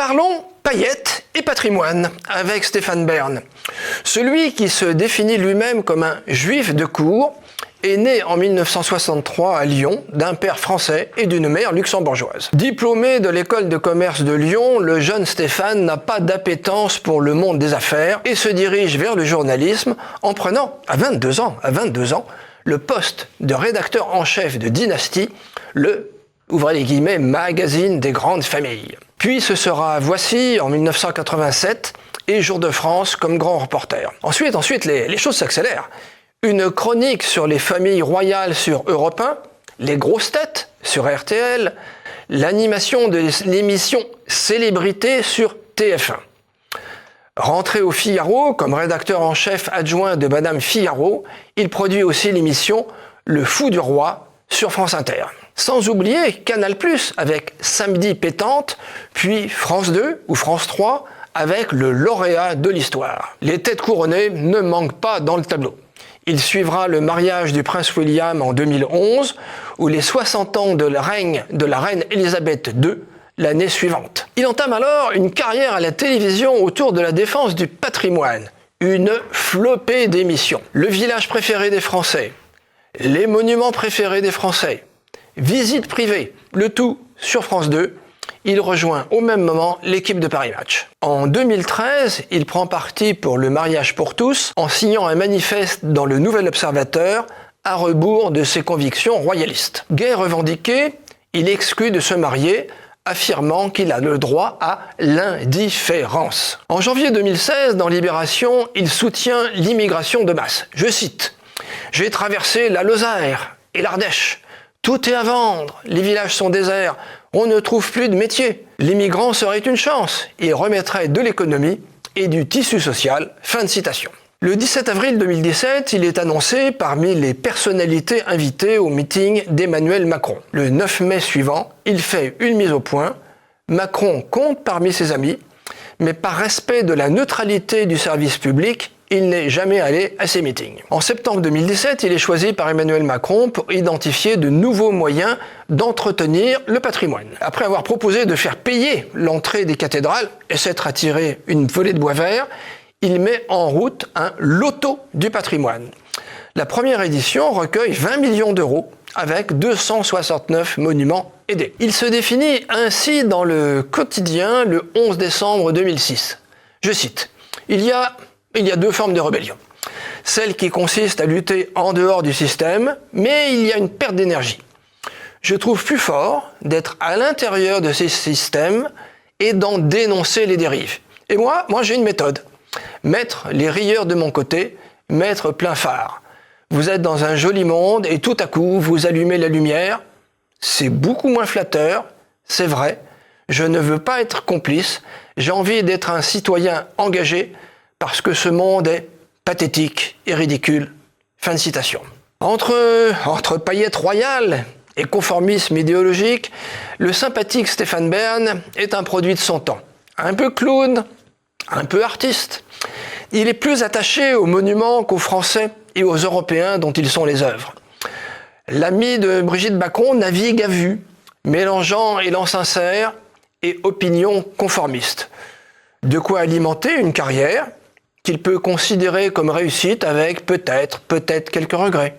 Parlons paillettes et patrimoine avec Stéphane Bern. Celui qui se définit lui-même comme un juif de cour est né en 1963 à Lyon d'un père français et d'une mère luxembourgeoise. Diplômé de l'école de commerce de Lyon, le jeune Stéphane n'a pas d'appétence pour le monde des affaires et se dirige vers le journalisme en prenant, à 22 ans, le poste de rédacteur en chef de Dynastie, le, ouvrez les guillemets, magazine des grandes familles. Puis ce sera Voici en 1987 et Jour de France comme grand reporter. Ensuite, les choses s'accélèrent. Une chronique sur les familles royales sur Europe 1, les grosses têtes sur RTL, l'animation de l'émission Célébrité sur TF1. Rentré au Figaro comme rédacteur en chef adjoint de Madame Figaro, il produit aussi l'émission Le Fou du Roi sur France Inter. Sans oublier Canal+ avec Samedi Pétante, puis France 2 ou France 3 avec le lauréat de l'histoire. Les têtes couronnées ne manquent pas dans le tableau. Il suivra le mariage du prince William en 2011 ou les 60 ans de règne de la reine Elisabeth II l'année suivante. Il entame alors une carrière à la télévision autour de la défense du patrimoine, une flopée d'émissions. Le village préféré des Français, les monuments préférés des Français, visite privée, le tout sur France 2. Il rejoint au même moment l'équipe de Paris Match. En 2013, il prend parti pour le mariage pour tous en signant un manifeste dans le Nouvel Observateur à rebours de ses convictions royalistes. Gay revendiqué, il exclut de se marier, affirmant qu'il a le droit à l'indifférence. En janvier 2016, dans Libération, il soutient l'immigration de masse. Je cite « J'ai traversé la Lozère et l'Ardèche. Tout est à vendre, les villages sont déserts, on ne trouve plus de métier. Les migrants seraient une chance et remettraient de l'économie et du tissu social. » Fin de citation. Le 17 avril 2017, il est annoncé parmi les personnalités invitées au meeting d'Emmanuel Macron. Le 9 mai suivant, il fait une mise au point. Macron compte parmi ses amis, mais par respect de la neutralité du service public, il n'est jamais allé à ces meetings. En septembre 2017, il est choisi par Emmanuel Macron pour identifier de nouveaux moyens d'entretenir le patrimoine. Après avoir proposé de faire payer l'entrée des cathédrales et s'être attiré une volée de bois vert, il met en route un loto du patrimoine. La première édition recueille 20 millions d'euros avec 269 monuments aidés. Il se définit ainsi dans le Quotidien le 11 décembre 2006. Je cite « Il y a deux formes de rébellion. Celle qui consiste à lutter en dehors du système, mais il y a une perte d'énergie. Je trouve plus fort d'être à l'intérieur de ces systèmes et d'en dénoncer les dérives. Et moi j'ai une méthode. Mettre les rieurs de mon côté, mettre plein phare. Vous êtes dans un joli monde et tout à coup, vous allumez la lumière. C'est beaucoup moins flatteur, c'est vrai. Je ne veux pas être complice. J'ai envie d'être un citoyen engagé parce que ce monde est pathétique et ridicule. » Fin de citation. Entre paillettes royales et conformisme idéologique, le sympathique Stéphane Bern est un produit de son temps. Un peu clown, un peu artiste. Il est plus attaché aux monuments qu'aux Français et aux Européens dont ils sont les œuvres. L'ami de Brigitte Macron navigue à vue, mélangeant élan sincère et opinion conformiste. De quoi alimenter une carrière qu'il peut considérer comme réussite avec peut-être quelques regrets.